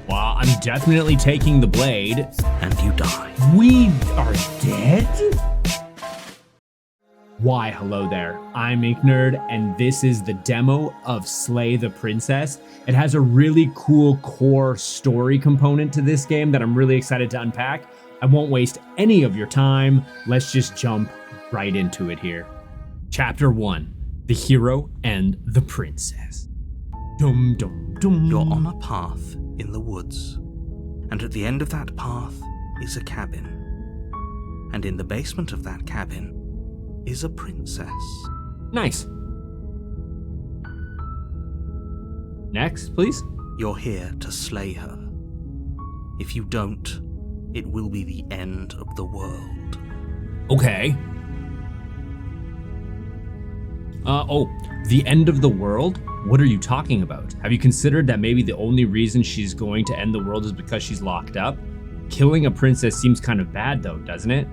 Well, I'm definitely taking the blade. And you die. We are dead? Why, hello there. I'm InkedNerd, and this is the demo of Slay the Princess. It has a really cool core story component to this game that I'm really excited to unpack. I won't waste any of your time. Let's just jump right into it here. Chapter 1, The Hero and the Princess. Dum dum dum. You're on a path in the woods, and at the end of that path is a cabin. And in the basement of that cabin is a princess. Nice. Next, please. You're here to slay her. If you don't, it will be the end of the world. Okay. The end of the world? What are you talking about? Have you considered that maybe the only reason she's going to end the world is because she's locked up? Killing a princess seems kind of bad though, doesn't it?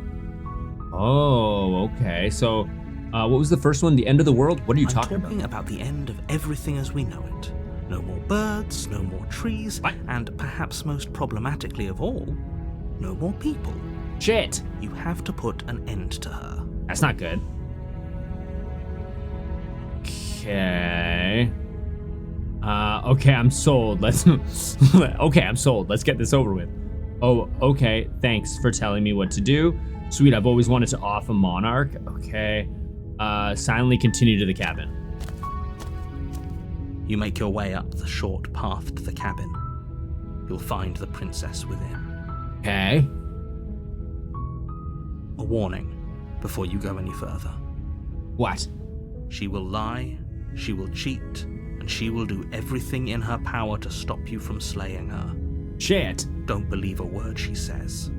Oh, okay. So, what was the first one? The end of the world? What are you talking about? I'm talking about the end of everything as we know it. No more birds, no more trees, What? and perhaps most problematically of all, no more people. Shit. You have to put an end to her. That's not good. Okay. Okay, I'm sold. Okay, I'm sold. Let's get this over with. Oh, okay. Thanks for telling me what to do. Sweet, I've always wanted to off a monarch. Okay. Silently continue to the cabin. You make your way up the short path to the cabin. You'll find the princess within. Okay. A warning before you go any further. What? She will lie, she will cheat, and she will do everything in her power to stop you from slaying her. Shit. Don't believe a word she says.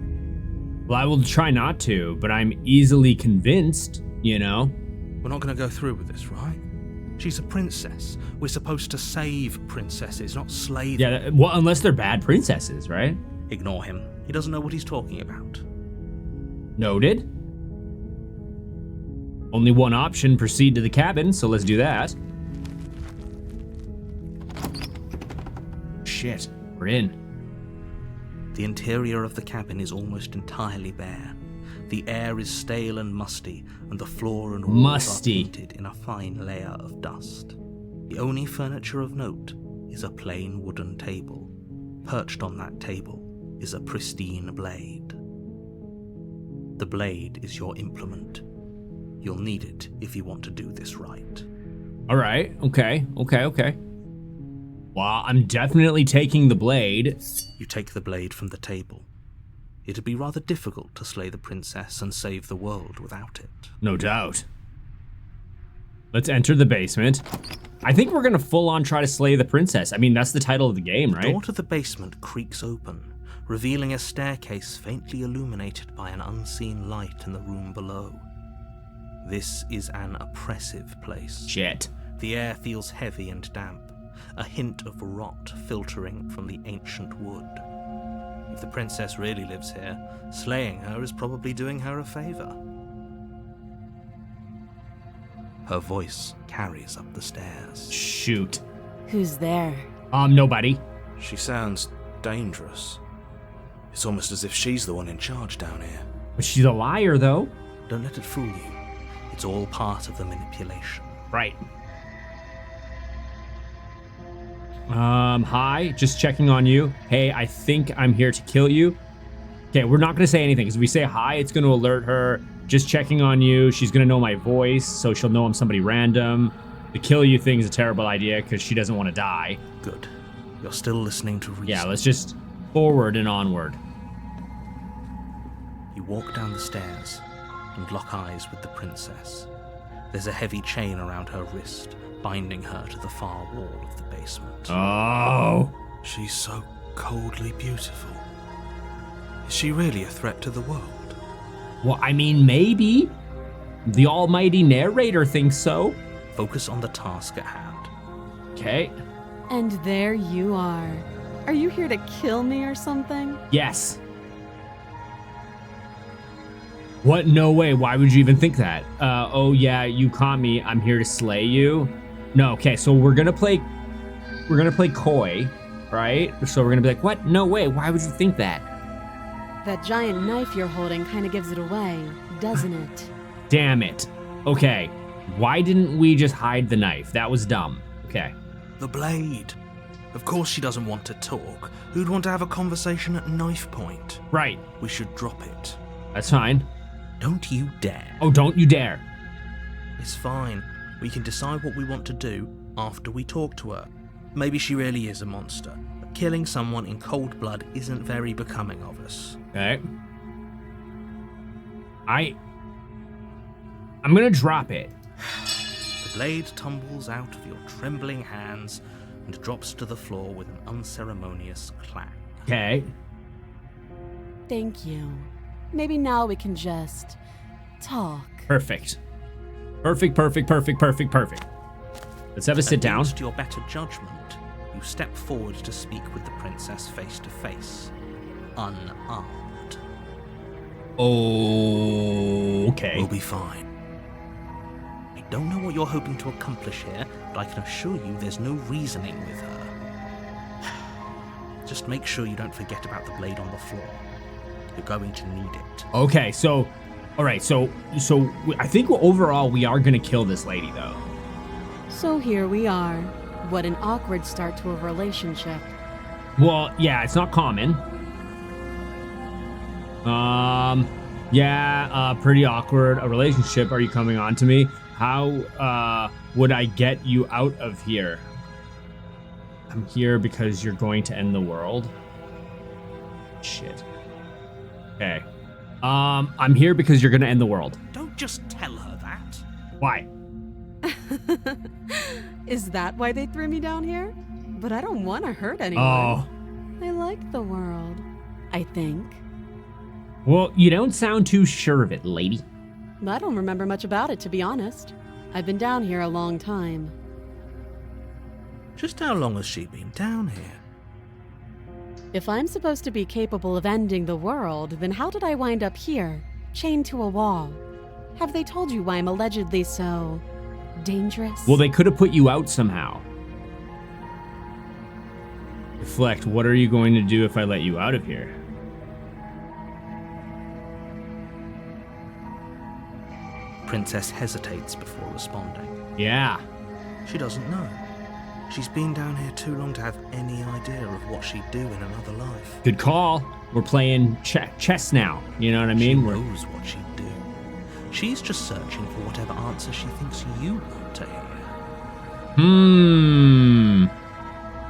Well, I will try not to, but I'm easily convinced, you know? We're not going to go through with this, right? She's a princess. We're supposed to save princesses, not slay them. Yeah, well, unless they're bad princesses, right? Ignore him. He doesn't know what he's talking about. Noted. Only one option, proceed to the cabin, so let's do that. Shit, we're in. The interior of the cabin is almost entirely bare. The air is stale and musty, and the floor and walls are painted in a fine layer of dust. The only furniture of note is a plain wooden table. Perched on that table is a pristine blade. The blade is your implement. You'll need it if you want to do this right. All right, okay. Well, I'm definitely taking the blade. You take the blade from the table. It'd be rather difficult to slay the princess and save the world without it. No doubt. Let's enter the basement. I think we're gonna full on try to slay the princess. I mean, that's the title of the game, right? The door to the basement creaks open, revealing a staircase faintly illuminated by an unseen light in the room below. This is an oppressive place. Shit. The air feels heavy and damp, a hint of rot filtering from the ancient wood. If the princess really lives here, slaying her is probably doing her a favor. Her voice carries up the stairs. Shoot. Who's there? Nobody. She sounds dangerous. It's almost as if she's the one in charge down here. But she's a liar, though. Don't let it fool you. It's all part of the manipulation. Right. Hi, just checking on you. Hey, I think I'm here to kill you. Okay, we're not gonna say anything, because if we say hi, it's gonna alert her. Just checking on you. She's gonna know my voice, so she'll know I'm somebody random. The kill you thing is a terrible idea, because she doesn't want to die. Good. You're still listening to reason. Yeah, let's just forward and onward. You walk down the stairs and lock eyes with the princess. There's a heavy chain around her wrist, binding her to the far wall of the basement. Oh. She's so coldly beautiful. Is she really a threat to the world? Well, I mean, maybe. The almighty narrator thinks so. Focus on the task at hand. Okay. And there you are. Are you here to kill me or something? Yes. What? No way. Why would you even think that? Oh yeah, you caught me. I'm here to slay you. No, okay, so we're gonna play coy. right? So we're gonna be like, what? No way, why would you think that? That giant knife you're holding kind of gives it away, doesn't it? Damn it. Okay, why didn't we just hide the knife? That was dumb. Okay. The blade. Of course she doesn't want to talk. Who'd want to have a conversation at knife point? Right, We should drop it. that's fine. Don't you dare. Oh, don't you dare. It's fine. We can decide what we want to do after we talk to her. Maybe she really is a monster, but killing someone in cold blood isn't very becoming of us. Okay. I'm gonna drop it. The blade tumbles out of your trembling hands and drops to the floor with an unceremonious clang. Okay. Thank you. Maybe now we can just talk. Perfect. Perfect. Let's have a sit down. Against your better judgment, you step forward to speak with the princess face to face, unarmed. Okay. We'll be fine. I don't know what you're hoping to accomplish here, but I can assure you there's no reasoning with her. Just make sure you don't forget about the blade on the floor. You're going to need it. Okay, so, all right, so I think overall we are gonna kill this lady though. So here we are. What an awkward start to a relationship. Well, yeah, it's not common. Yeah, pretty awkward. A relationship. Are you coming on to me? How, would I get you out of here? I'm here because you're going to end the world. Shit. Okay. I'm here because you're gonna end the world. Don't just tell her that. Why? Is that why they threw me down here? But I don't want to hurt anyone. Oh. I like the world, I think. Well, you don't sound too sure of it, lady. I don't remember much about it, to be honest. I've been down here a long time. Just how long has she been down here? If I'm supposed to be capable of ending the world, then how did I wind up here, chained to a wall? Have they told you why I'm allegedly so dangerous? Well, they could have put you out somehow. Reflect, what are you going to do if I let you out of here? Princess hesitates before responding. Yeah. She doesn't know. She's been down here too long to have any idea of what she'd do in another life. Good call. We're playing chess now. You know what I mean? She knows what she'd do. She's just searching for whatever answer she thinks you want to hear.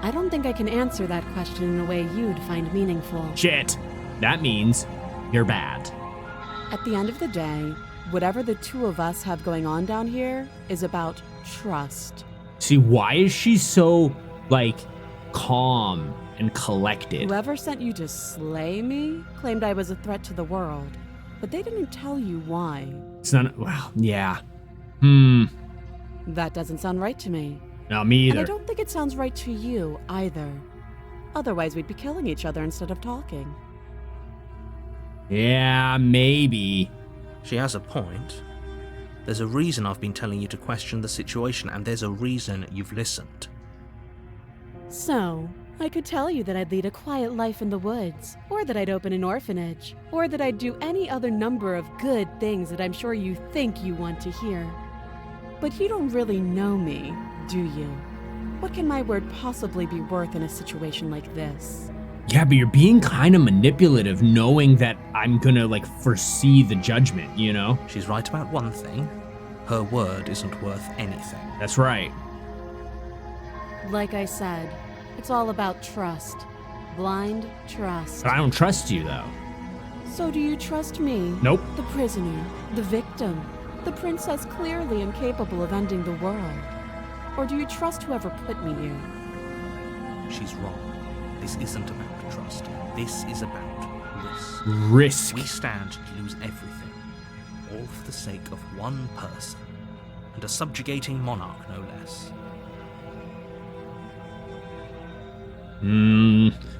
I don't think I can answer that question in a way you'd find meaningful. Shit. That means you're bad. At the end of the day, whatever the two of us have going on down here is about trust. See, why is she so, like, calm and collected? Whoever sent you to slay me claimed I was a threat to the world, but they didn't tell you why. It's not, well, yeah. That doesn't sound right to me. No, me And I either. don't think it sounds right to you either. Otherwise, we'd be killing each other instead of talking. Yeah, maybe. She has a point. There's a reason I've been telling you to question the situation, and there's a reason you've listened. So, I could tell you that I'd lead a quiet life in the woods, or that I'd open an orphanage, or that I'd do any other number of good things that I'm sure you think you want to hear. But you don't really know me, do you? What can my word possibly be worth in a situation like this? Yeah, but you're being kind of manipulative knowing that I'm gonna, like, foresee the judgment, you know? She's right about one thing. Her word isn't worth anything. That's right. Like I said, it's all about trust. Blind trust. But I don't trust you, though. So do you trust me? Nope. The prisoner, the victim, the princess clearly incapable of ending the world? Or do you trust whoever put me here? She's wrong. This isn't about trust. This is about risk. Risk. We stand to lose everything, all for the sake of one person, and a subjugating monarch, no less.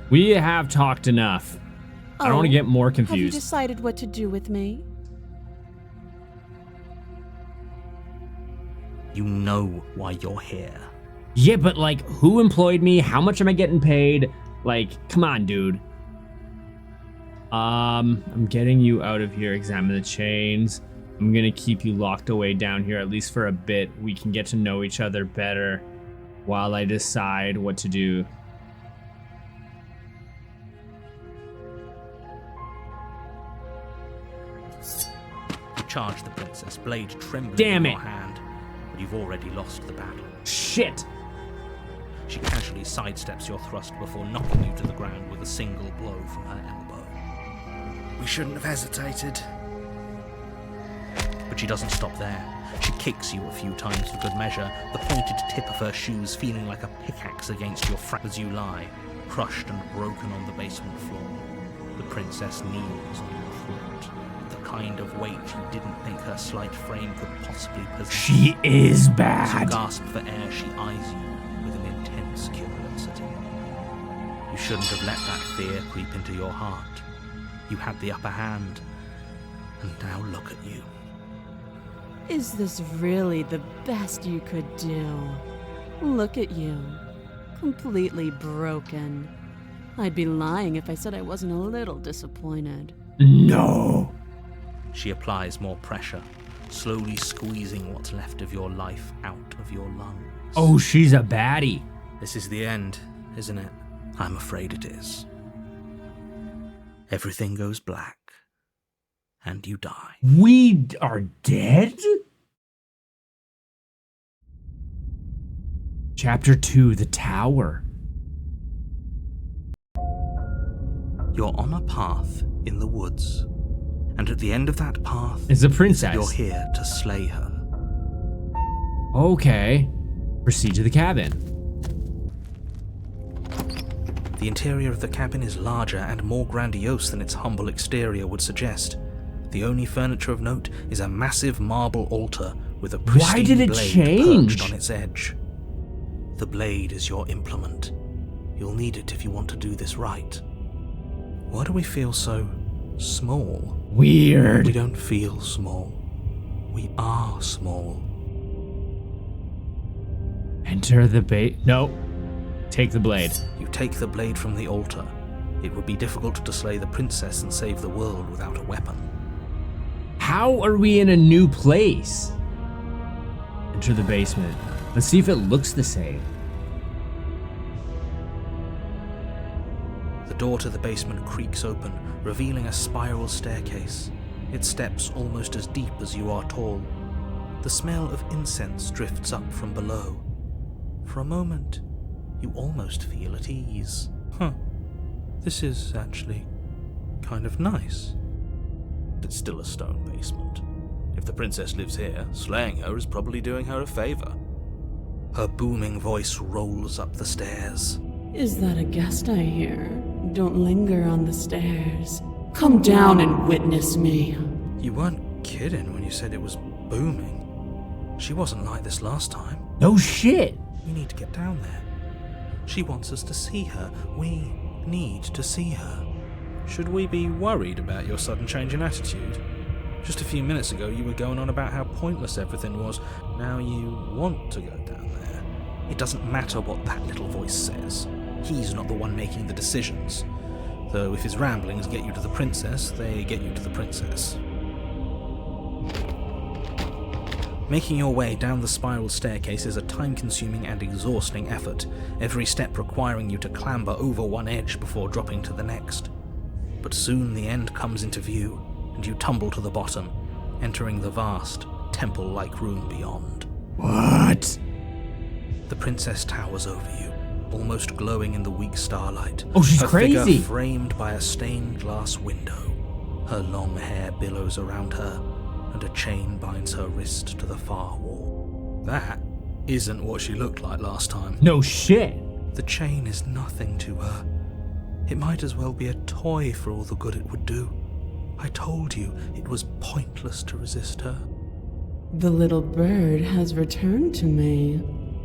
We have talked enough. I don't want to get more Have you confused. decided what to do with me? You know why you're here. Yeah, but like, who employed me? How much am I getting paid? Like, come on, dude. I'm getting you out of here. Examine the chains. I'm gonna keep you locked away down here, at least for a bit. We can get to know each other better while I decide what to do. You charge the princess, blade trembling Damn in it. your hand, but you've already lost the battle. Shit! She casually sidesteps your thrust before knocking you to the ground with a single blow from her elbow. We shouldn't have hesitated. But she doesn't stop there. She kicks you a few times for good measure, the pointed tip of her shoes feeling like a pickaxe against your frack as you lie, crushed and broken on the basement floor. The princess kneels on your throat, with the kind of weight you didn't think her slight frame could possibly possess. She is As you bad. gasp for air, she eyes you with an intense curiosity. You shouldn't have let that fear creep into your heart. You had the upper hand, and now look at you. Is this really the best you could do? Look at you. Completely broken. I'd be lying if I said I wasn't a little disappointed. No. She applies more pressure, slowly squeezing what's left of your life out of your lungs. Oh, she's a baddie. This is the end, isn't it? I'm afraid it is. Everything goes black, and you die. We are dead? Chapter 2, The Tower. You're on a path in the woods, and at the end of that path Is a princess. you're here to slay her. Okay. Proceed to the cabin. The interior of the cabin is larger and more grandiose than its humble exterior would suggest. The only furniture of note is a massive marble altar with a pristine did it blade change? perched on its edge. The blade is your implement. You'll need it if you want to do this right. Why do we feel so small? Weird. We don't feel small. We are small. Enter the bait. No. Take the blade. You take the blade from the altar. It would be difficult to slay the princess and save the world without a weapon. How are we in a new place? Enter the basement. Let's see if it looks the same. The door to the basement creaks open, revealing a spiral staircase. Its steps almost as deep as you are tall. The smell of incense drifts up from below. For a moment, you almost feel at ease. This is actually kind of nice. It's still a stone basement. If the princess lives here, slaying her is probably doing her a favor. Her booming voice rolls up the stairs. Is that a guest I hear? Don't linger on the stairs. Come down and witness me. You weren't kidding when you said it was booming. She wasn't like this last time. No shit. We need to get down there. She wants us to see her. We need to see her. Should we be worried about your sudden change in attitude? Just a few minutes ago you were going on about how pointless everything was. Now you want to go down there. It doesn't matter what that little voice says. He's not the one making the decisions. Though if his ramblings get you to the princess, they get you to the princess. Making your way down the spiral staircase is a time-consuming and exhausting effort, every step requiring you to clamber over one edge before dropping to the next. But soon the end comes into view, and you tumble to the bottom, entering the vast, temple-like room beyond. What? The princess towers over you, almost glowing in the weak starlight. Oh, she's her crazy. Figure framed by a stained glass window. Her long hair billows around her, and a chain binds her wrist to the far wall. That isn't what she looked like last time. No shit. The chain is nothing to her. It might as well be a toy for all the good it would do. I told you it was pointless to resist her. The little bird has returned to me.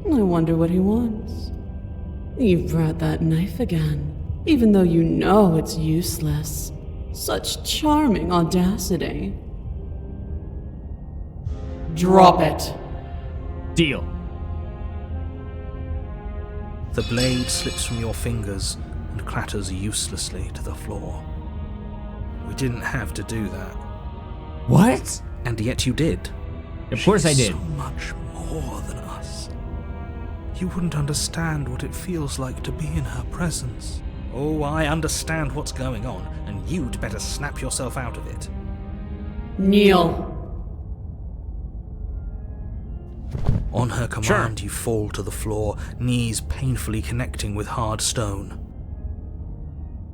I wonder what he wants. You've brought that knife again, even though you know it's useless. Such charming audacity. Drop it. Deal. The blade slips from your fingers and clatters uselessly to the floor. We didn't have to do that. What? And yet you did. Of course I She's did. so much more than us. You wouldn't understand what it feels like to be in her presence. Oh, I understand what's going on, and you'd better snap yourself out of it. Kneel. On her command, Sure. you fall to the floor, knees painfully connecting with hard stone.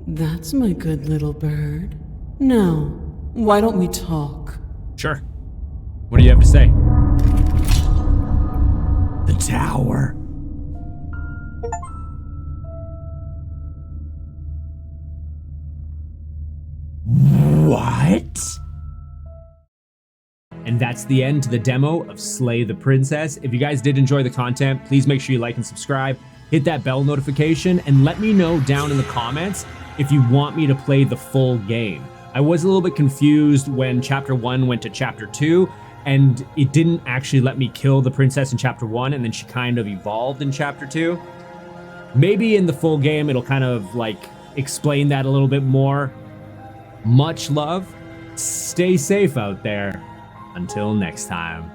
That's my good little bird. Now, why don't we talk? Sure. What do you have to say? The tower. What? And that's the end to the demo of Slay the Princess. If you guys did enjoy the content, please make sure you like and subscribe, hit that bell notification, and let me know down in the comments if you want me to play the full game. I was a little bit confused when Chapter 1 went to Chapter 2, and it didn't actually let me kill the princess in Chapter 1, and then she kind of evolved in Chapter 2. Maybe in the full game, it'll kind of like explain that a little bit more. Much love. Stay safe out there. Until next time.